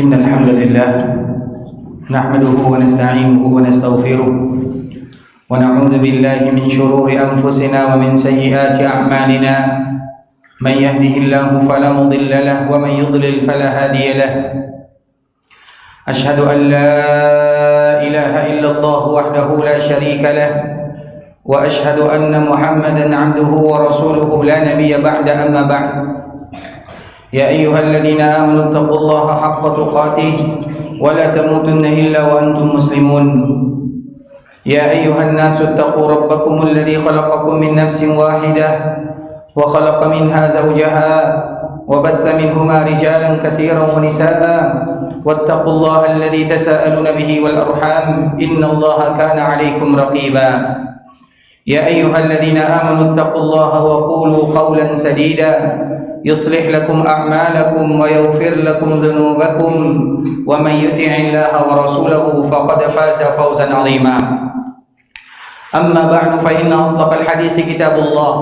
إن الحمد لله نحمده ونستعينه ونستغفره ونعوذ بالله من شرور أنفسنا ومن سيئات أعمالنا من يهده الله فلا مضل له ومن يضلل فلا هادي له أشهد أن لا إله إلا الله وحده لا شريك له وأشهد أن محمدا عبده ورسوله لا نبي بعد أما بعد يا أيها الذين آمنوا اتقوا الله حق تقاته ولا تموتن إلا وأنتم مسلمون يا أيها الناس اتقوا ربكم الذي خلقكم من نفس واحدة وخلق منها زوجها وبث منهما رجالا كثيرا ونساء واتقوا الله الذي تساءلون به والأرحام إن الله كان عليكم رقيبا يا أيها الذين آمنوا اتقوا الله وقولوا قولا سديدا يصلح لكم أعمالكم ويغفر لكم ذنوبكم ومن يطع الله ورسوله فقد فاز فوزا عظيما أما بعد فإن أصدق الحديث كتاب الله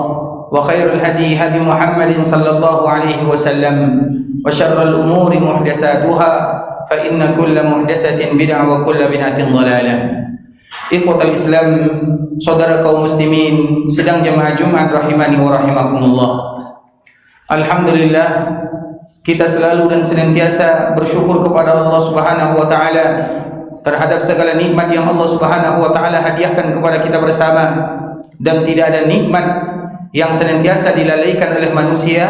وخير الهدي هدي محمد صلى الله عليه وسلم وشر الأمور محدثاتها فإن كل محدثة بدعة وكل بدعة ضلالة. Ikhwatal Islam, saudara kaum muslimin sidang jamaah Jumat rahimani wa rahimakumullah. Alhamdulillah, kita selalu dan senantiasa bersyukur kepada Allah Subhanahu wa taala terhadap segala nikmat yang Allah Subhanahu wa taala hadiahkan kepada kita bersama, dan tidak ada nikmat yang senantiasa dilalaikan oleh manusia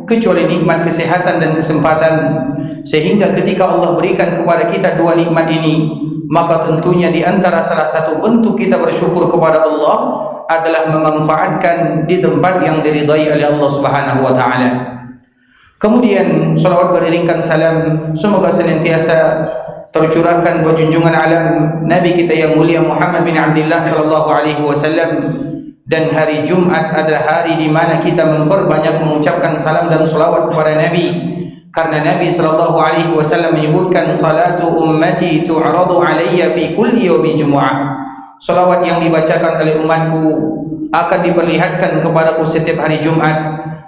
kecuali nikmat kesehatan dan kesempatan, sehingga ketika Allah berikan kepada kita dua nikmat ini, maka tentunya di antara salah satu bentuk kita bersyukur kepada Allah adalah memanfaatkan di tempat yang diridai oleh Allah Subhanahu wa taala. Kemudian salawat beriringkan salam semoga senantiasa tercurahkan buat junjungan alam Nabi kita yang mulia Muhammad bin Abdullah sallallahu alaihi wasallam. Dan hari Jumat adalah hari di mana kita memperbanyak mengucapkan salam dan salawat kepada Nabi, karena Nabi sallallahu alaihi wasallam menyebutkan salatu ummati tu'radu alayya fi kulli yawmi jumu'ah. Salawat yang dibacakan oleh umatku akan diperlihatkan kepadaku setiap hari Jumat.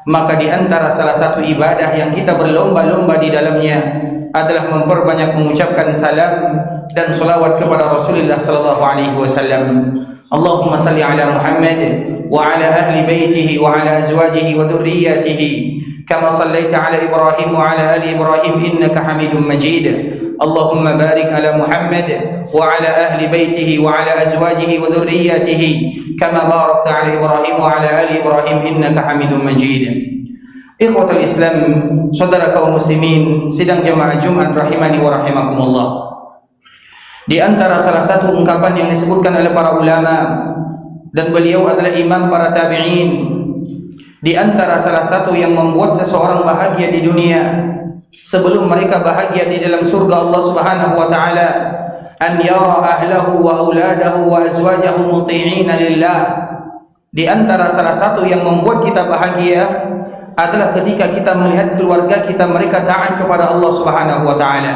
Maka di antara salah satu ibadah yang kita berlomba-lomba di dalamnya adalah memperbanyak mengucapkan salam dan salawat kepada Rasulullah sallallahu alaihi wasallam. Allahumma salli ala Muhammad wa ala ahli baitihi wa ala azwajihi wa dhurriyyatihi kama sallaita ala Ibrahim wa ala ali Ibrahim innaka Hamidum Majid. Allahumma barik ala Muhammad wa ala ahli baitihi wa ala azwajihi wa dhurriyyatihi kama barakta ala Ibrahim wa ala ali Ibrahim innaka Hamidum Majid. Ikhwatul Islam, saudara kaum muslimin sidang jamaah Jumat rahimani wa rahimakumullah. Di antara salah satu ungkapan yang disebutkan oleh para ulama, dan beliau adalah imam para tabi'in, di antara salah satu yang membuat seseorang bahagia di dunia sebelum mereka bahagia di dalam surga Allah Subhanahu wa taala, an yara ahlahu wa auladahu wa azwajahu muti'ina lillah. Di antara salah satu yang membuat kita bahagia adalah ketika kita melihat keluarga kita mereka taat kepada Allah Subhanahu wa taala.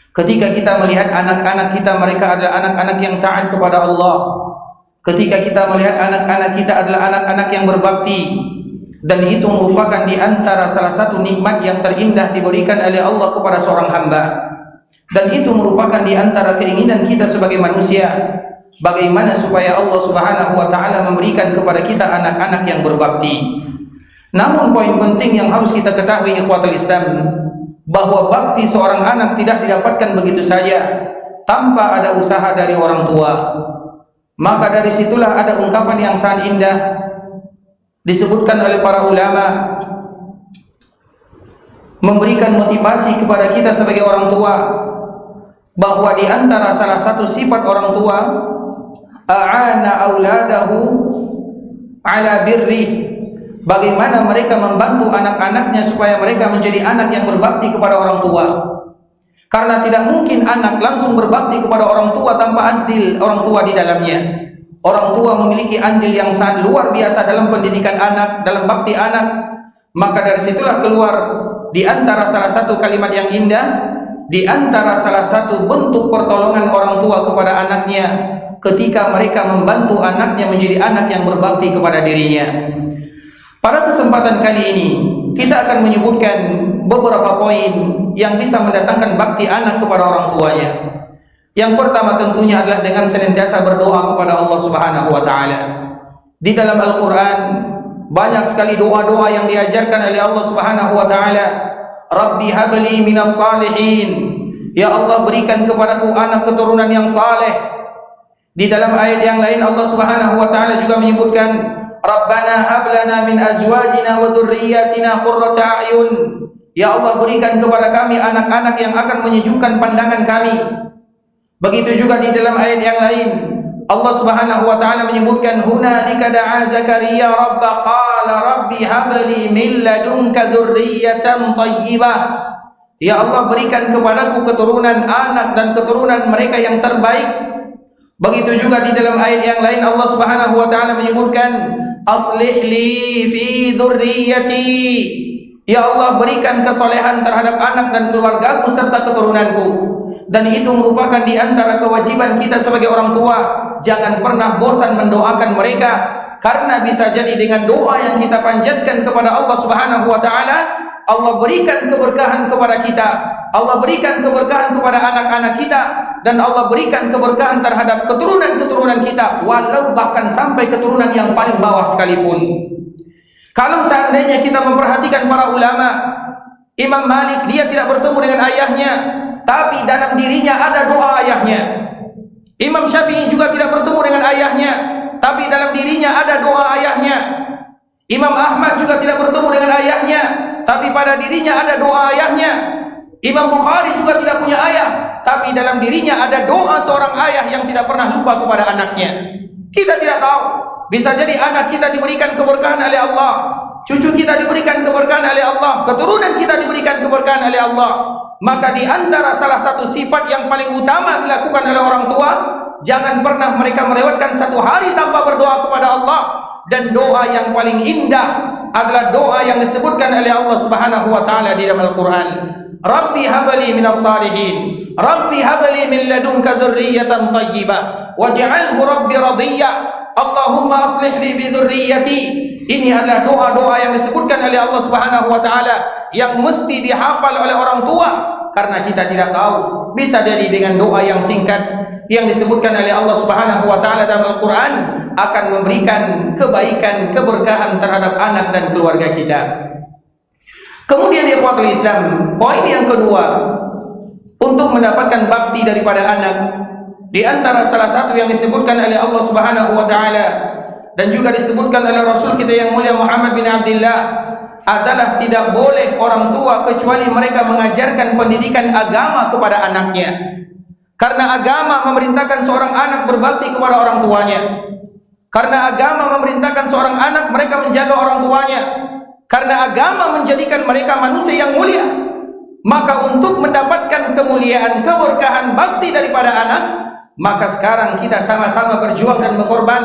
Ketika kita melihat anak-anak kita mereka adalah anak-anak yang taat kepada Allah. Ketika kita melihat anak-anak kita adalah anak-anak yang berbakti, dan itu merupakan di antara salah satu nikmat yang terindah diberikan oleh Allah kepada seorang hamba. Dan itu merupakan di antara keinginan kita sebagai manusia, bagaimana supaya Allah Subhanahu wa taala memberikan kepada kita anak-anak yang berbakti. Namun poin penting yang harus kita ketahui ikhwatul Islam, bahwa bakti seorang anak tidak didapatkan begitu saja tanpa ada usaha dari orang tua. Maka dari situlah ada ungkapan yang sangat indah disebutkan oleh para ulama, memberikan motivasi kepada kita sebagai orang tua, bahwa di antara salah satu sifat orang tua, a'ana auladahu ala birri, bagaimana mereka membantu anak-anaknya supaya mereka menjadi anak yang berbakti kepada orang tua. Karena tidak mungkin anak langsung berbakti kepada orang tua tanpa andil orang tua di dalamnya. Orang tua memiliki andil yang sangat luar biasa dalam pendidikan anak, dalam bakti anak. Maka dari situlah keluar di antara salah satu kalimat yang indah, di antara salah satu bentuk pertolongan orang tua kepada anaknya ketika mereka membantu anaknya menjadi anak yang berbakti kepada dirinya. Pada kesempatan kali ini kita akan menyebutkan beberapa poin yang bisa mendatangkan bakti anak kepada orang tuanya. Yang pertama tentunya adalah dengan senantiasa berdoa kepada Allah Subhanahu wa taala. Di dalam Al-Qur'an banyak sekali doa-doa yang diajarkan oleh Allah Subhanahu wa taala. Rabbi habli minas salihin. Ya Allah, berikan kepadaku anak keturunan yang saleh. Di dalam ayat yang lain Allah Subhanahu wa taala juga menyebutkan, Rabbana hab lana min azwajina wa dzurriyyatina qurrata a'yun. Ya Allah, berikan kepada kami anak-anak yang akan menyejukkan pandangan kami. Begitu juga di dalam ayat yang lain Allah Subhanahu wa taala menyebutkan, hunalika da'a Zakaria rabba qala rabbi hab li min ladunka dzurriyyatan thayyibah. Ya Allah, berikan kepadaku keturunan anak dan keturunan mereka yang terbaik. Begitu juga di dalam ayat yang lain Allah Subhanahu wa taala menyebutkan, aslih li fi dzurriyyati. Ya Allah, berikan kesolehan terhadap anak dan keluargaku serta keturunanku. Dan itu merupakan di antara kewajiban kita sebagai orang tua. Jangan pernah bosan mendoakan mereka, karena bisa jadi dengan doa yang kita panjatkan kepada Allah Subhanahu wa taala, Allah berikan keberkahan kepada kita, Allah berikan keberkahan kepada anak-anak kita, dan Allah berikan keberkahan terhadap keturunan-keturunan kita, walau bahkan sampai keturunan yang paling bawah sekalipun. Kalau seandainya kita memperhatikan para ulama, Imam Malik dia tidak bertemu dengan ayahnya, tapi dalam dirinya ada doa ayahnya. Imam Syafi'i juga tidak bertemu dengan ayahnya, tapi dalam dirinya ada doa ayahnya. Imam Ahmad juga tidak bertemu dengan ayahnya, tapi pada dirinya ada doa ayahnya. Imam Bukhari juga tidak punya ayah, tapi dalam dirinya ada doa seorang ayah yang tidak pernah lupa kepada anaknya. Kita tidak tahu, bisa jadi anak kita diberikan keberkahan oleh Allah, cucu kita diberikan keberkahan oleh Allah, keturunan kita diberikan keberkahan oleh Allah. Maka di antara salah satu sifat yang paling utama dilakukan oleh orang tua, jangan pernah mereka melewatkan satu hari tanpa berdoa kepada Allah. Dan doa yang paling indah adalah doa yang disebutkan oleh Allah Subhanahu wa taala di dalam Al-Qur'an. Rabbi habli minas salihin, Rabbi habli min ladunka dzurriyyatan thayyibah waj'alhu rabbi radiyya, Allahumma aslih li bi dzurriyyati. Ini adalah doa-doa yang disebutkan oleh Allah Subhanahu wa taala yang mesti dihafal oleh orang tua, karena kita tidak tahu, bisa jadi dengan doa yang singkat yang disebutkan oleh Allah Subhanahu wa taala dalam Al-Qur'an akan memberikan kebaikan, keberkahan terhadap anak dan keluarga kita. Kemudian ikhwatul Islam, poin yang kedua, untuk mendapatkan bakti daripada anak, di antara salah satu yang disebutkan oleh Allah Subhanahu wa taala dan juga disebutkan oleh Rasul kita yang mulia Muhammad bin Abdullah adalah tidak boleh orang tua kecuali mereka mengajarkan pendidikan agama kepada anaknya. Karena agama memerintahkan seorang anak berbakti kepada orang tuanya. Karena agama memerintahkan seorang anak mereka menjaga orang tuanya. Karena agama menjadikan mereka manusia yang mulia. Maka untuk mendapatkan kemuliaan, keberkahan, bakti daripada anak, maka sekarang kita sama-sama berjuang dan berkorban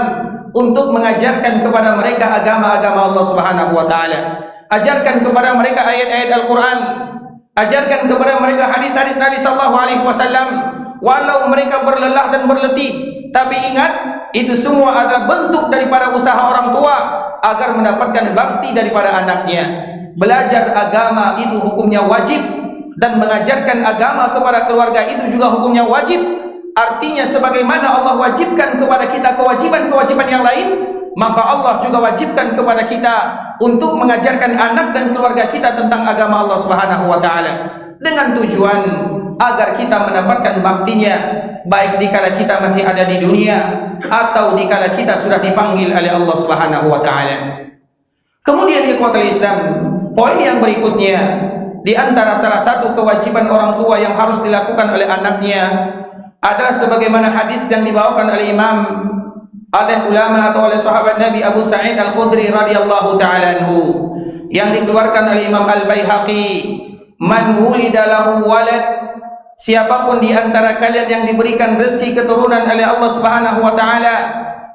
untuk mengajarkan kepada mereka agama-agama Allah Subhanahu wa taala. Ajarkan kepada mereka ayat-ayat Al-Qur'an. Ajarkan kepada mereka hadis-hadis Nabi sallallahu alaihi wasallam. Walau mereka berlelah dan berletih, tapi ingat, itu semua adalah bentuk daripada usaha orang tua agar mendapatkan bakti daripada anaknya. Belajar agama itu hukumnya wajib, dan mengajarkan agama kepada keluarga itu juga hukumnya wajib. Artinya sebagaimana Allah wajibkan kepada kita kewajiban-kewajiban yang lain, maka Allah juga wajibkan kepada kita untuk mengajarkan anak dan keluarga kita tentang agama Allah Subhanahu wa taala, dengan tujuan agar kita mendapatkan baktinya, baik dikala kita masih ada di dunia atau dikala kita sudah dipanggil oleh Allah Subhanahu wa taala. Kemudian ikhwatul Islam, poin yang berikutnya, di antara salah satu kewajiban orang tua yang harus dilakukan oleh anaknya adalah sebagaimana hadis yang dibawakan oleh ulama atau oleh sahabat Nabi Abu Sa'id Al-Khudri radhiyallahu taala anhu, yang dikeluarkan oleh Imam Al-Baihaqi, man wulida lahu walad, siapapun di antara kalian yang diberikan rezeki keturunan oleh Allah Subhanahu wa taala,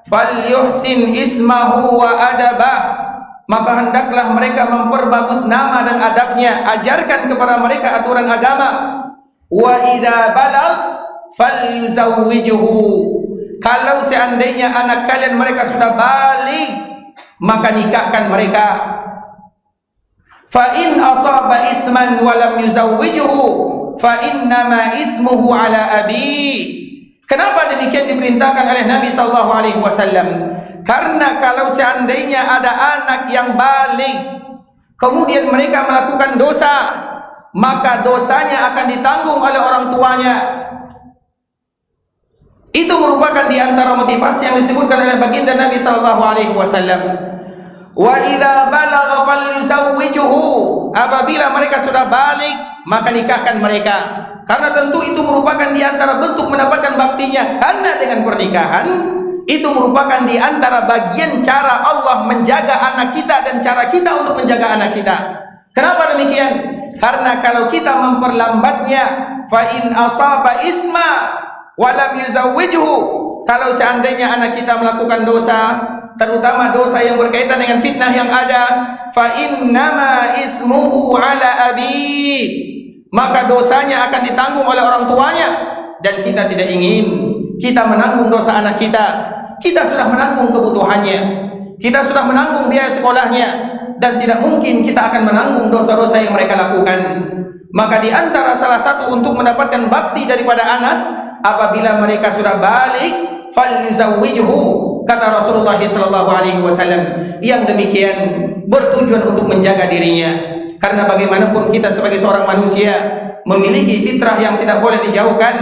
falyuhsin ismahu wa adaba, maka hendaklah mereka memperbagus nama dan adabnya. Ajarkan kepada mereka aturan agama. Wa idza balagh falyuzawwijuhu, kalau seandainya anak kalian mereka sudah baligh, maka nikahkan mereka. Fa in asaba isman wa lam yuzawwijuhu fa innama ismuhu ala abi. Kenapa demikian diperintahkan oleh Nabi sallallahu alaihi wasallam? Karena kalau seandainya ada anak yang baligh kemudian mereka melakukan dosa, maka dosanya akan ditanggung oleh orang tuanya. Itu merupakan di antara motivasi yang disebutkan oleh baginda Nabi sallallahu alaihi wasallam. Wa idza balagha falyuzawwijuhu, apabila mereka sudah balik maka nikahkan mereka. Karena tentu itu merupakan di antara bentuk mendapatkan baktinya. Karena dengan pernikahan itu merupakan di antara bagian cara Allah menjaga anak kita dan cara kita untuk menjaga anak kita. Kenapa demikian? Karena kalau kita memperlambatnya, fa in asaba isma wa lam yuzawwijuhu, kalau seandainya anak kita melakukan dosa, terutama dosa yang berkaitan dengan fitnah yang ada, fa innama ismuhu ala abi, maka dosanya akan ditanggung oleh orang tuanya. Dan kita tidak ingin kita menanggung dosa anak kita. Kita sudah menanggung kebutuhannya, kita sudah menanggung biaya sekolahnya, dan tidak mungkin kita akan menanggung dosa-dosa yang mereka lakukan. Maka di antara salah satu untuk mendapatkan bakti daripada anak, apabila mereka sudah balik, falyuzawwijuhu, kata Rasulullah sallallahu alaihi wasallam, yang demikian bertujuan untuk menjaga dirinya. Karena bagaimanapun kita sebagai seorang manusia memiliki fitrah yang tidak boleh dijauhkan,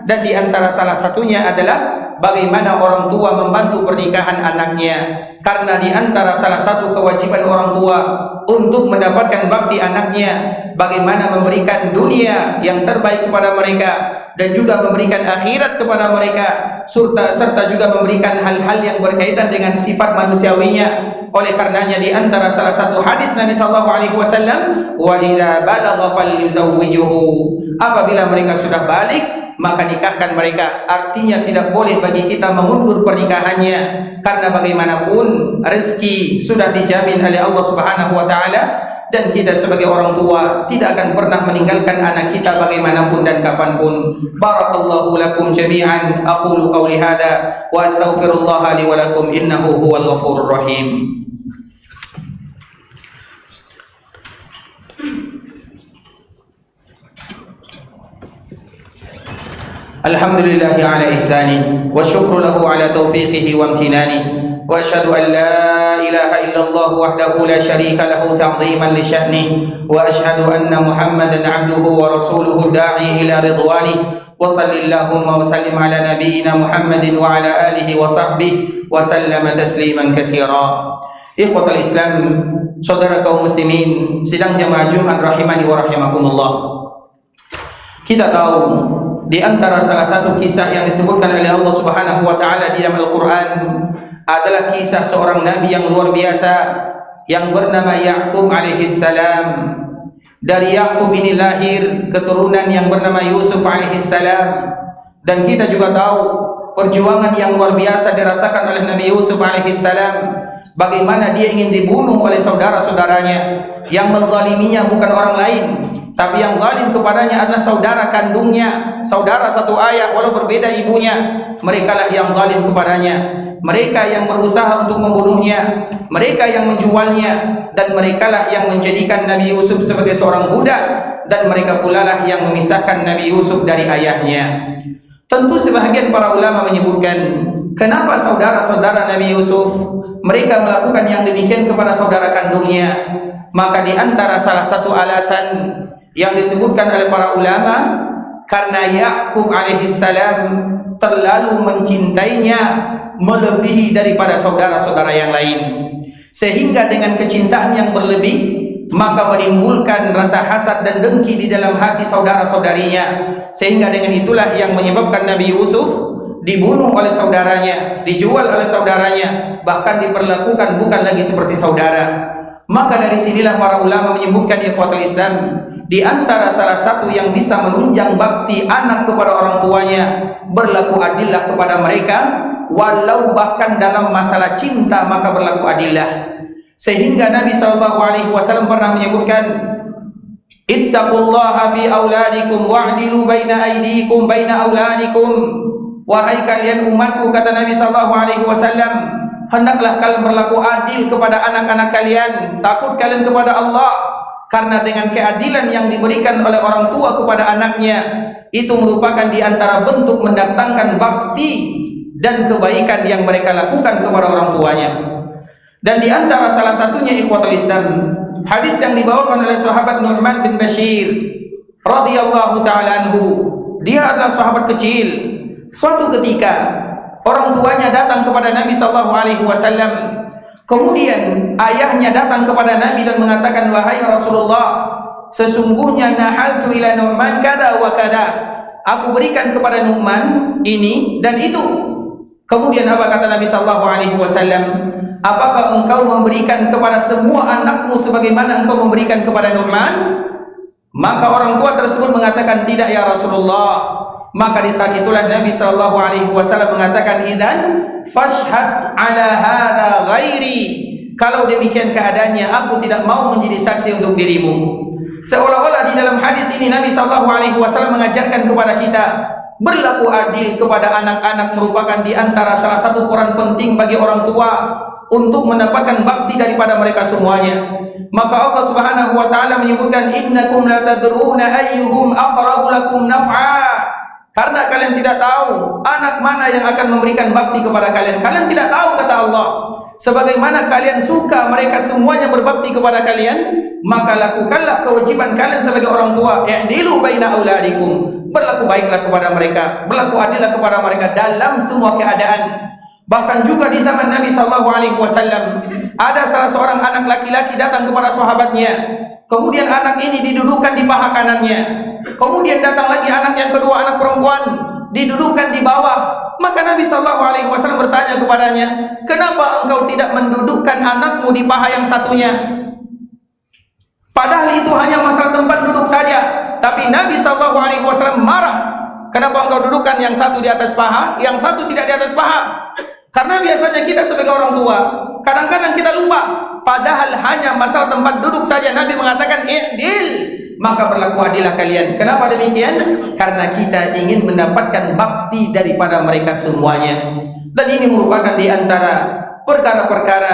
dan di antara salah satunya adalah bagaimana orang tua membantu pernikahan anaknya. Karena di antara salah satu kewajiban orang tua untuk mendapatkan bakti anaknya, bagaimana memberikan dunia yang terbaik kepada mereka dan juga memberikan akhirat kepada mereka, serta juga memberikan hal-hal yang berkaitan dengan sifat manusiawinya. Oleh karenanya di antara salah satu hadis Nabi sallallahu alaihi wasallam, wa idza balagha falyuzawwijuhu, apabila mereka sudah balik maka nikahkan mereka. Artinya tidak boleh bagi kita mengundur pernikahannya, karena bagaimanapun rezeki sudah dijamin oleh Allah Subhanahu wa taala, dan kita sebagai orang tua tidak akan pernah meninggalkan anak kita bagaimanapun dan kapanpun. Barakallahu lakum jami'an, aqulu qawli hadza wa astaghfirullah li wa lakum innahu huwal ghafurur rahim. Alhamdulillahi ala ihsani wa syukru lahu ala taufiqihi wa amtinani, wa ashhadu an la ilaha illallah wahdahu la syarika lahu ta'ziman li sya'nihi, wa ashhadu anna Muhammadan 'abduhu wa rasuluhu da'i ila ridwanihi, wa sallallahumma wa sallim ala nabiyyina Muhammadin wa ala alihi wa sahbihi wa sallama tasliman katsira. Ikhwatal Islam, saudara kaum muslimin sidang jamaah Jumat rahimani wa rahimakumullah. Kita tahu di antara salah satu kisah yang disebutkan oleh Allah Subhanahu wa taala di dalam Al-Qur'an adalah kisah seorang nabi yang luar biasa yang bernama Ya'qub alaihi salam. Dari Ya'qub ini lahir keturunan yang bernama Yusuf alaihi salam. Dan kita juga tahu perjuangan yang luar biasa dirasakan oleh Nabi Yusuf alaihi salam, bagaimana dia ingin dibunuh oleh saudara-saudaranya. Yang menzaliminya bukan orang lain, tapi yang zalim kepadanya adalah saudara kandungnya, saudara satu ayah walau berbeda ibunya. Mereka lah yang zalim kepadanya, mereka yang berusaha untuk membunuhnya, mereka yang menjualnya, dan mereka lah yang menjadikan Nabi Yusuf sebagai seorang budak, dan mereka pula lah yang memisahkan Nabi Yusuf dari ayahnya. Tentu sebahagian para ulama menyebutkan, kenapa saudara-saudara Nabi Yusuf mereka melakukan yang demikian kepada saudara kandungnya? Maka di antara salah satu alasan yang disebutkan oleh para ulama, karena Ya'qub alaihissalam terlalu mencintainya melebihi daripada saudara-saudara yang lain, sehingga dengan kecintaan yang berlebih maka menimbulkan rasa hasad dan dengki di dalam hati saudara-saudarinya, sehingga dengan itulah yang menyebabkan Nabi Yusuf dibunuh oleh saudaranya, dijual oleh saudaranya, bahkan diperlakukan bukan lagi seperti saudara. Maka dari sinilah para ulama menyebutkan, ikhwatul Islam, di antara salah satu yang bisa menunjang bakti anak kepada orang tuanya, berlaku adillah kepada mereka, walau bahkan dalam masalah cinta maka berlaku adillah. Sehingga Nabi SAW pernah menyebutkan, ittaqullaha fi auladikum wa'dilu baina aydikum baina auladikum. Wahai kalian umatku, kata Nabi SAW, hendaklah kalian berlaku adil kepada anak-anak kalian, takut kalian kepada Allah, karena dengan keadilan yang diberikan oleh orang tua kepada anaknya, itu merupakan di antara bentuk mendatangkan bakti dan kebaikan yang mereka lakukan kepada orang tuanya. Dan di antara salah satunya, ikhwatul Islam, hadis yang dibawakan oleh sahabat Nu'man bin Bashir radhiyallahu ta'ala anhu, dia adalah sahabat kecil. Suatu ketika orang tuanya datang kepada Nabi sallallahu alaihi wasallam. Kemudian ayahnya datang kepada Nabi dan mengatakan, wahai Rasulullah, sesungguhnya nahaltu ila Nu'man kada wa kada, aku berikan kepada Nu'man ini dan itu. Kemudian apa kata Nabi sallallahu alaihi wasallam? Apakah engkau memberikan kepada semua anakmu sebagaimana engkau memberikan kepada Nu'man? Maka orang tua tersebut mengatakan, tidak ya Rasulullah. Maka di saat itulah Nabi sallallahu alaihi wasallam mengatakan, idzan fashhad ala hadza ghairi. Kalau demikian keadaannya, aku tidak mau menjadi saksi untuk dirimu. Seolah-olah di dalam hadis ini Nabi sallallahu alaihi wasallam mengajarkan kepada kita berlaku adil kepada anak-anak merupakan di antara salah satu peran penting bagi orang tua untuk mendapatkan bakti daripada mereka semuanya. Maka Allah Subhanahu wa taala menyebutkan, innakum la tadruna ayyuhum aqrabu lakum naf'a. Karena kalian tidak tahu anak mana yang akan memberikan bakti kepada kalian. Kalian tidak tahu, kata Allah. Sebagaimana kalian suka mereka semuanya berbakti kepada kalian, maka lakukanlah kewajiban kalian sebagai orang tua. I'dilu baina auladikum. Berlaku baiklah kepada mereka, berlaku adillah kepada mereka dalam semua keadaan. Bahkan juga di zaman Nabi sallallahu alaihi wasallam, ada salah seorang anak laki-laki datang kepada sahabatnya. Kemudian anak ini didudukan di paha kanannya. Kemudian datang lagi anak yang kedua, anak perempuan, didudukan di bawah. Maka Nabi sallallahu alaihi wasallam bertanya kepadanya, kenapa engkau tidak mendudukkan anakmu di paha yang satunya? Padahal itu hanya masalah tempat duduk saja. Tapi Nabi sallallahu alaihi wasallam marah. Kenapa engkau dudukkan yang satu di atas paha, yang satu tidak di atas paha? Karena biasanya kita sebagai orang tua, kadang-kadang kita lupa. Padahal hanya masalah tempat duduk saja. Nabi mengatakan, i'dil, maka berlaku adillah kalian. Kenapa demikian? Karena kita ingin mendapatkan bakti daripada mereka semuanya. Dan ini merupakan di antara perkara-perkara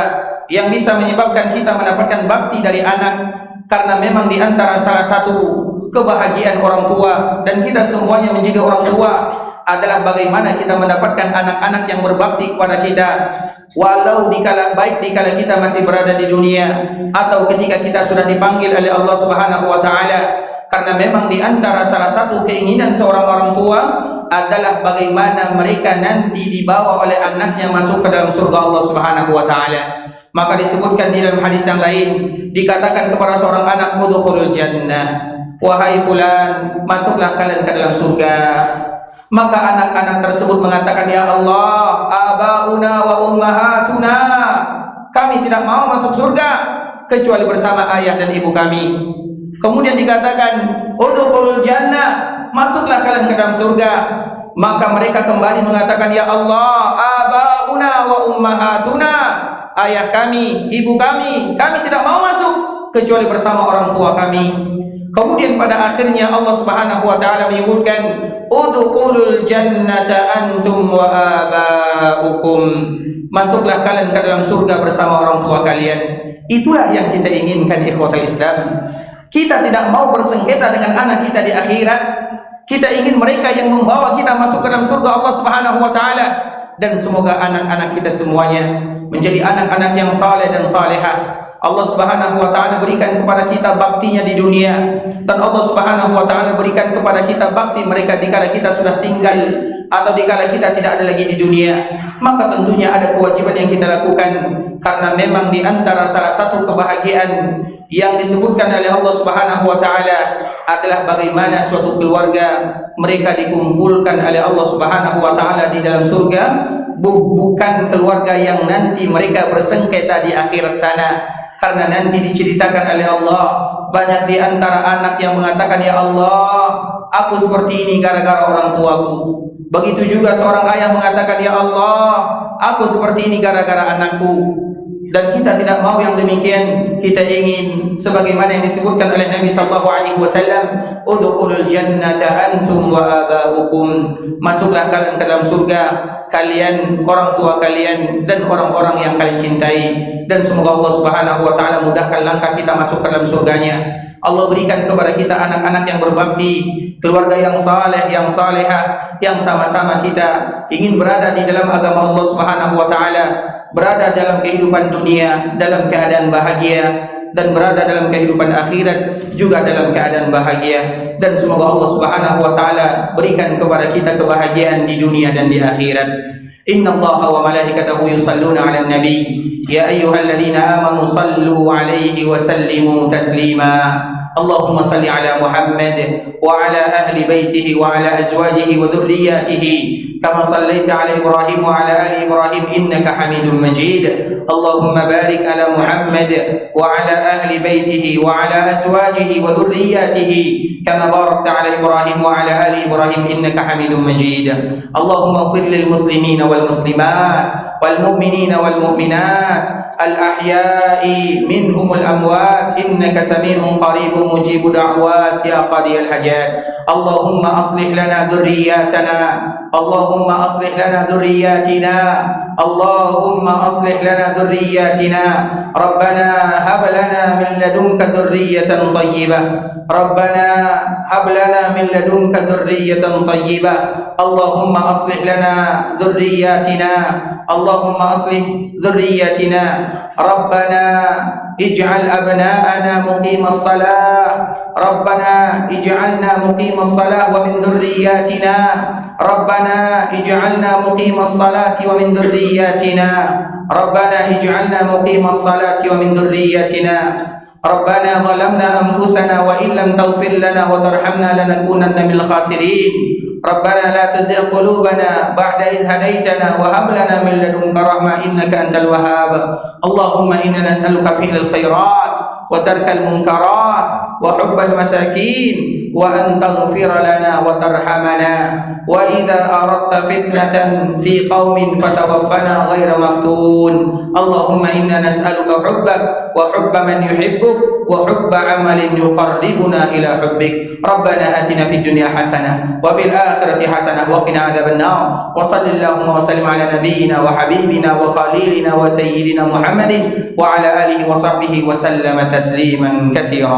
yang bisa menyebabkan kita mendapatkan bakti dari anak. Karena memang di antara salah satu kebahagiaan orang tua dan kita semuanya menjadi orang tua adalah bagaimana kita mendapatkan anak-anak yang berbakti kepada kita, walau dikala baik dikala kita masih berada di dunia atau ketika kita sudah dipanggil oleh Allah Subhanahu wa taala. Karena memang di antara salah satu keinginan seorang orang tua adalah bagaimana mereka nanti dibawa oleh anaknya masuk ke dalam surga Allah Subhanahu wa taala. Maka disebutkan di dalam hadis yang lain, dikatakan kepada seorang anak, udkhulul jannah, wahai fulan, masuklah kalian ke dalam surga. Maka anak-anak tersebut mengatakan, ya Allah, abauna wa ummahatuna, kami tidak mau masuk surga kecuali bersama ayah dan ibu kami. Kemudian dikatakan, udkhulul jannah, masuklah kalian ke dalam surga. Maka mereka kembali mengatakan, ya Allah, abauna wa ummahatuna, ayah kami, ibu kami tidak mau masuk kecuali bersama orang tua kami. Kemudian pada akhirnya Allah Subhanahu wa taala menyebutkan, udkhulul jannata antum wa abaukum, masuklah kalian ke dalam surga bersama orang tua kalian. Itulah yang kita inginkan, ikhwatul Islam. Kita tidak mau bersengketa dengan anak kita di akhirat. Kita ingin mereka yang membawa kita masuk ke dalam surga Allah Subhanahu wa taala. Dan semoga anak-anak kita semuanya menjadi anak-anak yang saleh dan salehah. Allah Subhanahu wa taala berikan kepada kita baktinya di dunia, dan Allah Subhanahu wa taala berikan kepada kita bakti mereka dikala kita sudah tinggal atau dikala kita tidak ada lagi di dunia. Maka tentunya ada kewajiban yang kita lakukan, karena memang di antara salah satu kebahagiaan yang disebutkan oleh Allah Subhanahu wa taala adalah bagaimana suatu keluarga mereka dikumpulkan oleh Allah Subhanahu wa taala di dalam surga, bukan keluarga yang nanti mereka bersengketa di akhirat sana. Karena nanti diceritakan oleh Allah, banyak di antara anak yang mengatakan, ya Allah, aku seperti ini gara-gara orang tuaku. Begitu juga seorang ayah mengatakan, ya Allah, aku seperti ini gara-gara anakku. Dan kita tidak mau yang demikian. Kita ingin sebagaimana yang disebutkan oleh Nabi sallallahu alaihi wasallam, udkhulul jannata antum wa abaukum, masuklah kalian ke dalam surga, kalian, orang tua kalian, dan orang-orang yang kalian cintai. Dan semoga Allah Subhanahu wa taala mudahkan langkah kita masuk ke dalam surganya. Allah berikan kepada kita anak-anak yang berbakti, keluarga yang saleh, yang salehah, yang sama-sama kita ingin berada di dalam agama Allah Subhanahu wa taala, berada dalam kehidupan dunia dalam keadaan bahagia, dan berada dalam kehidupan akhirat juga dalam keadaan bahagia. dan semoga Allah Subhanahu wa taala berikan kepada kita kebahagiaan di dunia dan di akhirat. Innallaha wa malaikatahu yusalluna 'alan nabi ya ayyuhalladzina amanu sallu 'alaihi wa sallimu taslima. Allahumma salli ala Muhammad wa ala ahli baitihi wa ala azwajihi wa dhurriyyatihi kama sallaita ala Ibrahim wa ala ali Ibrahim innaka Hamidum Majid. Allahumma barik ala Muhammad wa ala ahli baitihi wa ala azwajihi wa dhurriyyatihi kama barakta ala Ibrahim wa ala ali Ibrahim innaka Hamidum Majid. Allahumma ighfir lil muslimina wal muslimat wal mu'minina wal mu'minat al ahya'i minhum al amwat innaka sami'un qaribun mujibu da'wat ya qadiyal hajat. Allahumma aslih lana dhurriyyatana, Allahumma aslih lana dhurriyyatina, Allahumma aslih lana dhurriyyatina. Rabbana hab lana min ladunka dhurriyyatan thayyibah, Rabbana hab lana min ladunka dhurriyyatan thayyibah. Allahumma aslih lana dhurriyyatina, Allahumma aslih dhurriyyatina. Rabbana ij'al abna'ana muqimas salah, Rabbana ij'alna muqimas salah wa min dhurriyyatina, Rabbana ij'alna muqimas salati wa min dhurriyyatina, Rabbana ij'alna muqimas salati wa min dhurriyyatina. Rabbana zalamna anfusana wa in lam taghfir lana wa tarhamna lanakunanna minal khasirin. Rabbana la tuzigh qulubana ba'da idh hadaytana wa hab lana min ladunka rahmah innaka antal wahhab. Allahumma inna nas'aluka fi'lal khairat wa tarkal munkarat wa hubbal masakin wa an taghfir lana wa tarhamana wa idza aradta fitnatan fi qaumin fatawaffana ghayra maftun. Allahumma inna nas'aluka hubbak wa hubba man yuhibbuk wa hubba amalin yuqarribuna ila hubbik. Rabbana atina fid dunya hasanah wa fil akhirati hasanah wa qina adzaban nar. Wa sallallahu wa sallim ala nabiyyina wa habibina wa khalilina wa sayyidina Muhammadin wa ala alihi wa sahbihi wa sallama tasliman katsira.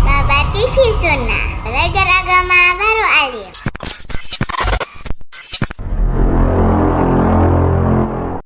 Baba TV Sunnah, belajar agama baru alim.